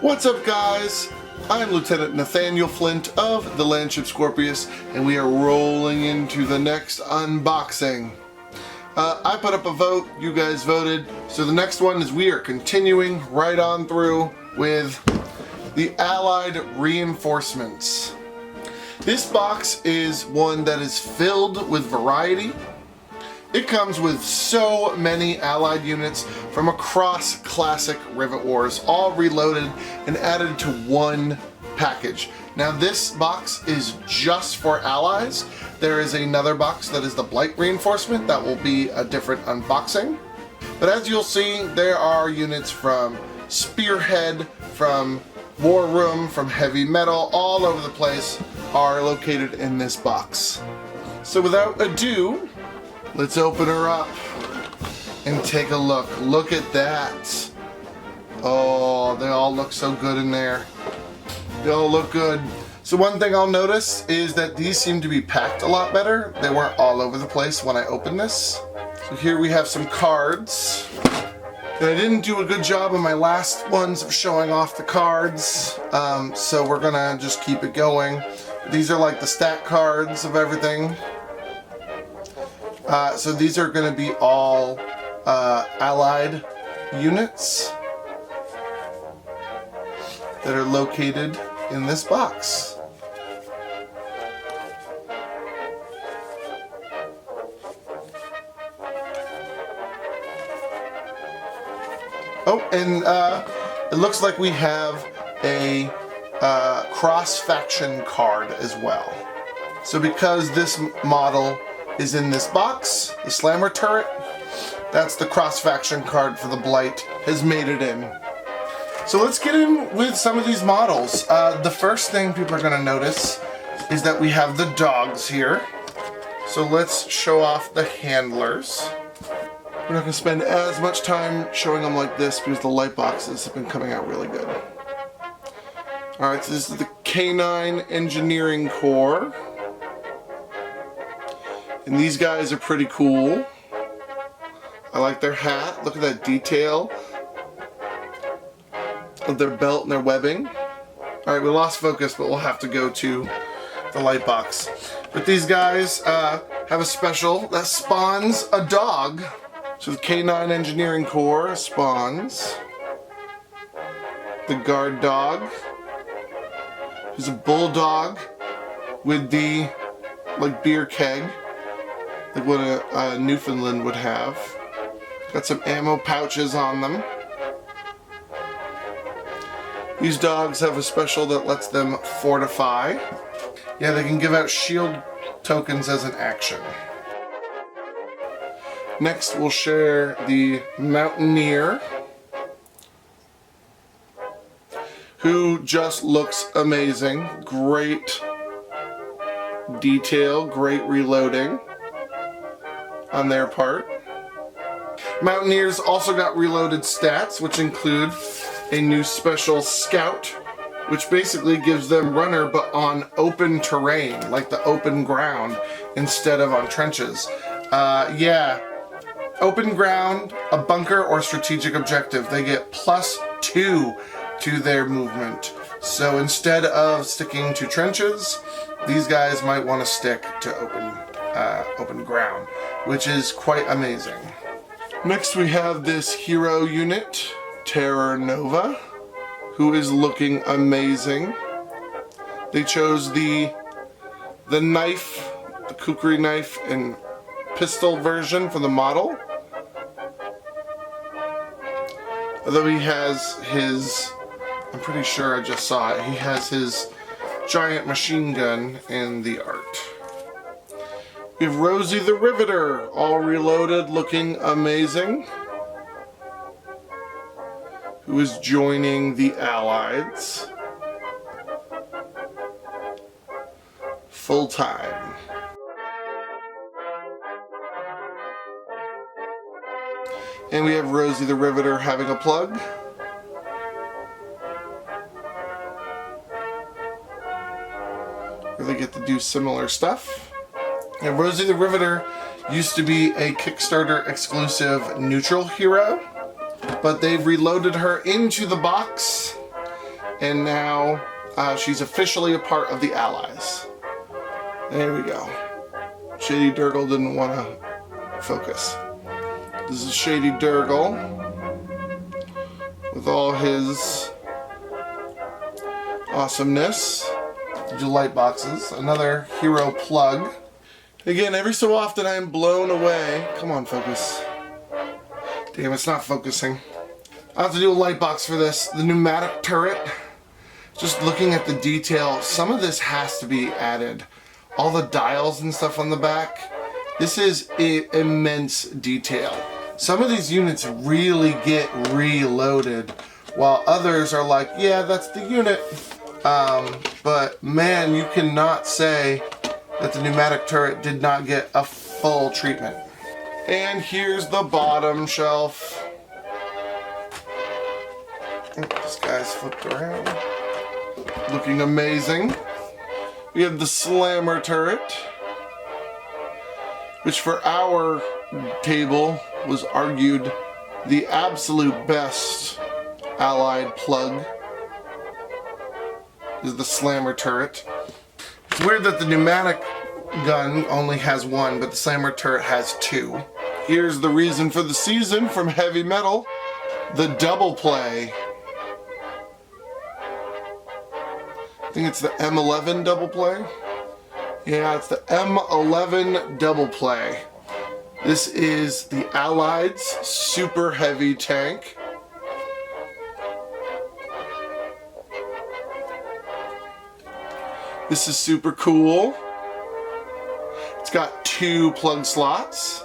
What's up, guys? I'm Lieutenant Nathaniel Flint of the Landship Scorpios, and we are rolling into the next unboxing. I put up a vote, you guys voted, so the next one is we are continuing right on through with the Allied Reinforcements. This box is one that is filled with variety. It comes with so many Allied units from across classic Rivet Wars, all reloaded and added to one package. Now this box is just for Allies. There is another box that is the Blight Reinforcement that will be a different unboxing. But as you'll see, there are units from Spearhead, from War Room, from Heavy Metal, all over the place are located in this box. So without ado, let's open her up and take a look. Look at that. Oh, they all look so good in there. They all look good. So one thing I'll notice is that these seem to be packed a lot better. They weren't all over the place when I opened this. So here we have some cards. And I didn't do a good job in my last ones of showing off the cards. So we're gonna just keep it going. These are like the stat cards of everything. So these are going to be all Allied units that are located in this box. Oh, and it looks like we have a cross-faction card as well. So because this model is in this box, the slammer turret, that's the cross-faction card for the Blight, has made it in. So let's get in with some of these models. The first thing people are going to notice is that we have the dogs here. So let's show off the handlers. We're not going to spend as much time showing them like this because the light boxes have been coming out really good. Alright, so this is the K9 Engineering Corps. And these guys are pretty cool. I like their hat. Look at that detail of their belt and their webbing. Alright, we lost focus, but we'll have to go to the light box. But these guys have a special that spawns a dog. So the K9 Engineering Corps spawns the guard dog. There's a bulldog with the beer keg, like what a Newfoundland would have. Got some ammo pouches on them. These dogs have a special that lets them fortify. Yeah, they can give out shield tokens as an action. Next we'll share the Mountaineer, who just looks amazing. Great detail, great reloading on their part. Mountaineers also got reloaded stats, which include a new special Scout, which basically gives them runner but on open terrain, like the open ground, instead of on trenches. Yeah, open ground, a bunker, or strategic objective. They get +2 to their movement. So instead of sticking to trenches, these guys might want to stick to open ground, which is quite amazing. Next we have this hero unit, Terror Nova, who is looking amazing. They chose the knife, the kukri knife and pistol version for the model. Although he has his, I'm pretty sure I just saw it, he has his giant machine gun in the art. We have Rosie the Riveter, all reloaded, looking amazing, who is joining the Allies full time. And we have Rosie the Riveter having a plug. Where they get to do similar stuff. And Rosie the Riveter used to be a Kickstarter exclusive neutral hero, but they've reloaded her into the box and now she's officially a part of the Allies. There we go. Shady Durgle didn't want to focus. This is Shady Durgle with all his awesomeness. Light boxes. Another hero plug. Again, every so often I am blown away. Come on, focus. Damn, it's not focusing. I'll have to do a light box for this. The pneumatic turret. Just looking at the detail, some of this has to be added. All the dials and stuff on the back. This is immense detail. Some of these units really get reloaded, while others are like, yeah, that's the unit. But man, you cannot say that the pneumatic turret did not get a full treatment. And here's the bottom shelf. This guy's flipped around. Looking amazing. We have the slammer turret, which for our table was argued the absolute best allied plug is the slammer turret. It's weird that the pneumatic gun only has one, but the slammer turret has two. Here's the reason for the season from Heavy Metal, the double play. I think it's the M11 double play. Yeah, it's the M11 double play. This is the Allied's super heavy tank. This is super cool. It's got two plug slots,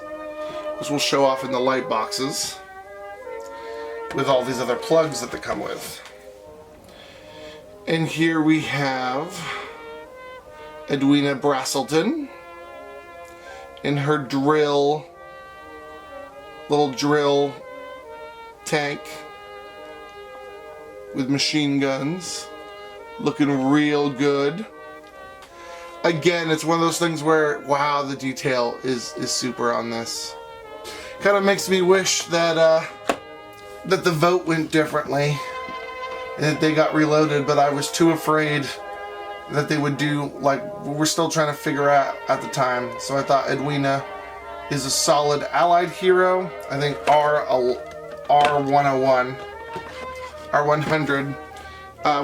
which we'll show off in the light boxes, with all these other plugs that they come with. And here we have Edwina Braselton in her little drill tank with machine guns, looking real good. Again, it's one of those things where, wow, the detail is super on this. Kind of makes me wish that that the vote went differently, and that they got reloaded, but I was too afraid that they would do, like, we're still trying to figure out at the time. So I thought Edwina is a solid allied hero. I think R101, R100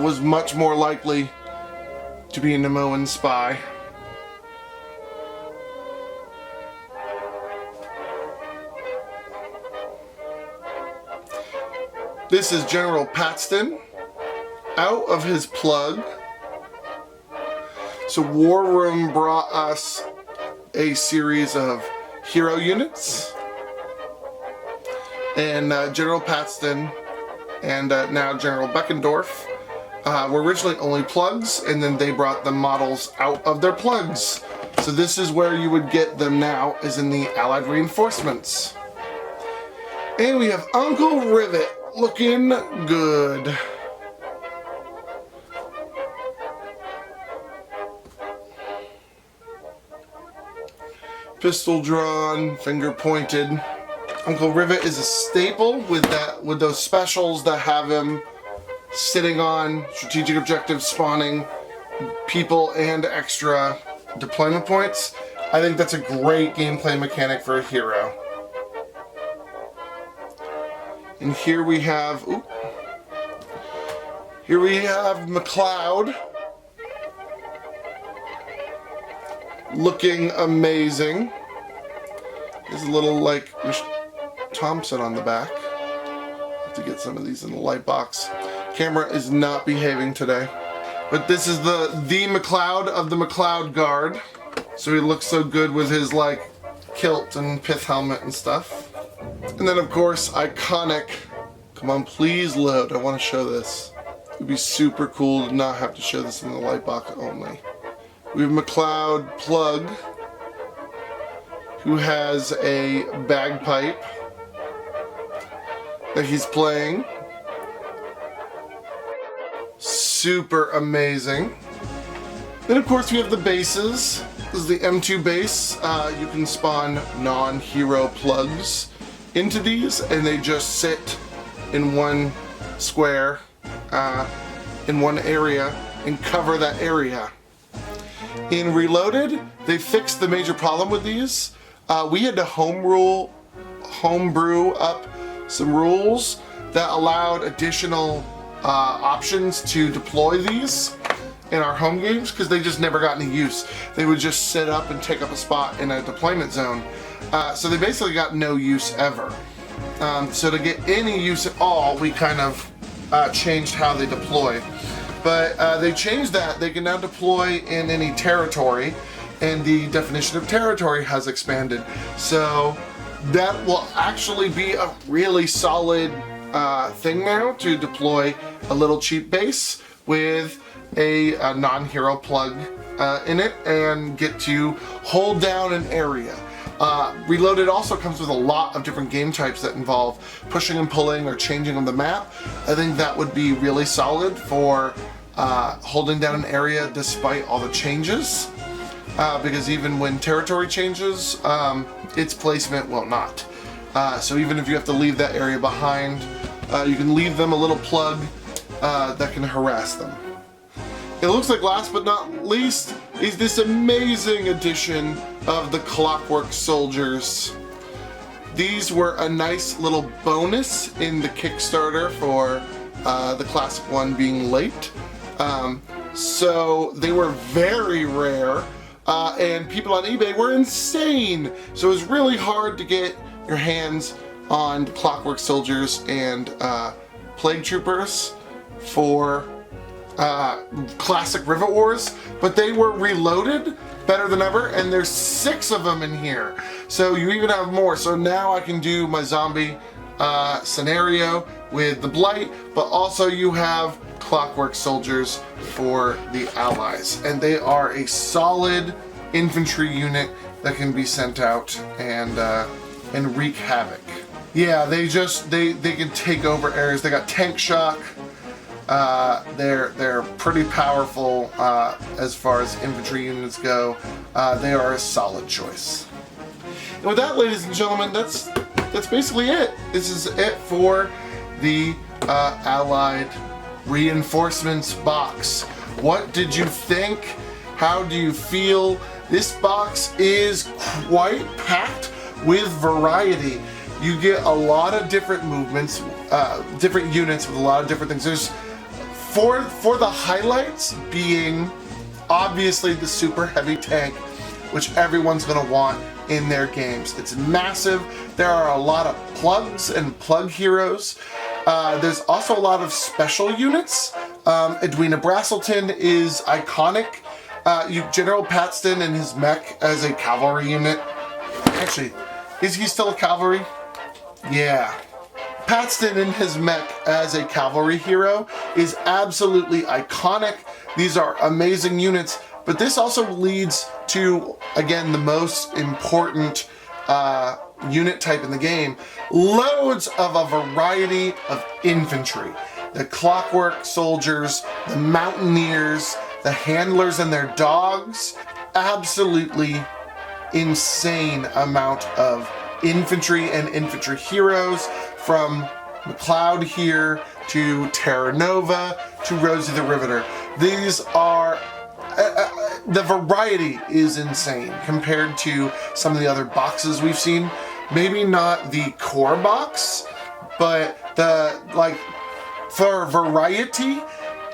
was much more likely to be a Nemoan spy. This is General Paxton out of his plug. So War Room brought us a series of hero units, and General Paxton and now General Beckendorf were originally only plugs, and then they brought the models out of their plugs. So this is where you would get them now, is in the Allied reinforcements. And we have Uncle Rivet looking good. Pistol drawn, finger pointed. Uncle Rivet is a staple with those specials that have him sitting on strategic objectives, spawning people and extra deployment points. I think that's a great gameplay mechanic for a hero. And here we have, McLeod, looking amazing. There's a little like Thompson on the back. Have to get some of these in the light box. Camera is not behaving today. But this is the McLeod of the McLeod Guard. So he looks so good with his like kilt and pith helmet and stuff. And then of course, iconic. Come on, please load. I want to show this. It would be super cool to not have to show this in the light box only. We have McLeod Plug, who has a bagpipe that he's playing. Super amazing. Then of course we have the bases. This is the M2 base. You can spawn non-hero plugs into these, and they just sit in one square in one area and cover that area. In Reloaded, they fixed the major problem with these. We had to homebrew up some rules that allowed additional options to deploy these in our home games because they just never got any use. They would just sit up and take up a spot in a deployment zone. So they basically got no use ever. So to get any use at all, we kind of changed how they deploy. But they changed that. They can now deploy in any territory, and the definition of territory has expanded. So that will actually be a really solid thing now to deploy a little cheap base with a non-hero plug in it and get to hold down an area. Reloaded also comes with a lot of different game types that involve pushing and pulling or changing on the map. I think that would be really solid for holding down an area despite all the changes. Because even when territory changes, its placement will not. So even if you have to leave that area behind, you can leave them a little plug that can harass them. It looks like last but not least is this amazing edition of the Clockwork Soldiers. These were a nice little bonus in the Kickstarter for the classic one being late. So they were very rare, and people on eBay were insane. So it was really hard to get your hands on Clockwork Soldiers and Plague Troopers for classic Rivet Wars, but they were reloaded better than ever, and there's 6 of them in here. So you even have more. So now I can do my zombie scenario with the Blight, but also you have Clockwork Soldiers for the allies, and they are a solid infantry unit that can be sent out and wreak havoc. Yeah, they can take over areas. They got tank shock. They're pretty powerful as far as infantry units go. They are a solid choice. And with that, ladies and gentlemen, that's basically it. This is it for the Allied Reinforcements box. What did you think? How do you feel? This box is quite packed with variety. You get a lot of different movements, different units with a lot of different things. There's for the highlights being obviously the super heavy tank, which everyone's going to want in their games. It's massive. There are a lot of plugs and plug heroes. There's also a lot of special units. Edwina Braselton is iconic. General Paxton and his mech as a cavalry unit. Actually, is he still a cavalry? Yeah. Paxton and his mech as a cavalry hero is absolutely iconic. These are amazing units, but this also leads to, again, the most important unit type in the game. Loads of a variety of infantry. The Clockwork Soldiers, the Mountaineers, the Handlers and their dogs. Absolutely insane amount of infantry and infantry heroes, from McLeod here to Terra Nova to Rosie the Riveter. These are the variety is insane compared to some of the other boxes we've seen. Maybe not the core box, but for variety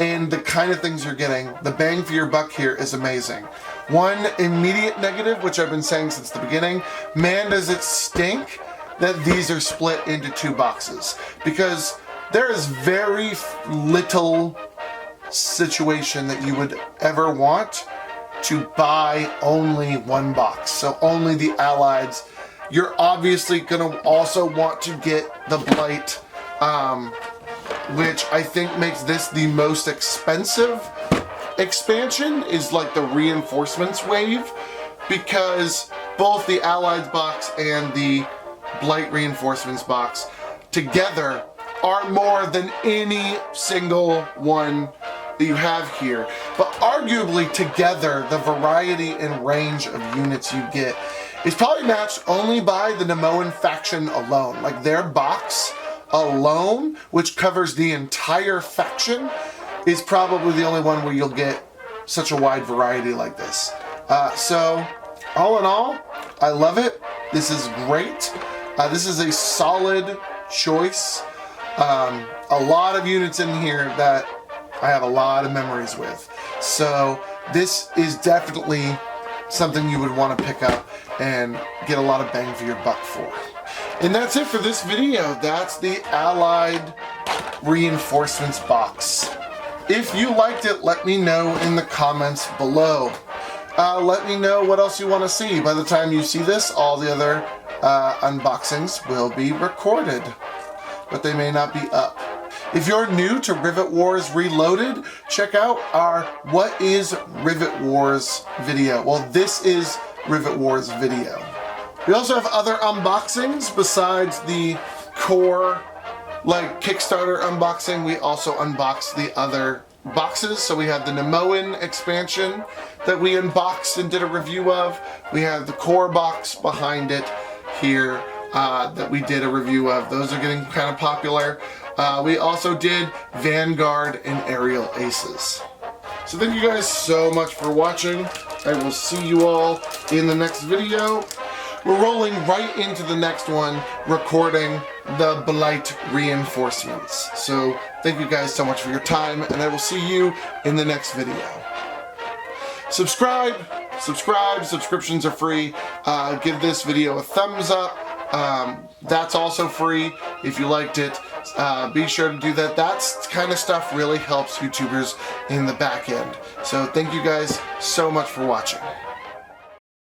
and the kind of things you're getting, the bang for your buck here is amazing. One immediate negative, which I've been saying since the beginning, man does it stink that these are split into 2 boxes, because there is very little situation that you would ever want to buy only 1 box, so only the Allieds. You're obviously gonna also want to get the Blight, which I think makes this the most expensive expansion, is like the reinforcements wave, because both the Allied box and the Blight reinforcements box together are more than any single one that you have here. But arguably together, the variety and range of units you get is probably matched only by the Nemoan faction alone. Like their box alone, which covers the entire faction, is probably the only one where you'll get such a wide variety like this. So, all in all, I love it. This is great. This is a solid choice. A lot of units in here that I have a lot of memories with. So, this is definitely something you would want to pick up and get a lot of bang for your buck for. And that's it for this video. That's the Allied Reinforcements box. If you liked it, let me know in the comments below. Let me know what else you want to see. By the time you see this, all the other unboxings will be recorded, but they may not be up. If you're new to Rivet Wars Reloaded, check out our What is Rivet Wars video. Well, this is Rivet Wars video. We also have other unboxings besides the core, like Kickstarter unboxing. We also unboxed the other boxes. So we have the Nemoan expansion that we unboxed and did a review of. We have the core box behind it here that we did a review of. Those are getting kind of popular. We also did Vanguard and Aerial Aces. So thank you guys so much for watching. I will see you all in the next video. We're rolling right into the next one, recording the Blight reinforcements. So thank you guys so much for your time, and I will see you in the next video. Subscribe, subscriptions are free. Give this video a thumbs up. That's also free if you liked it. Be sure to do that. That kind of stuff really helps YouTubers in the back end. So thank you guys so much for watching.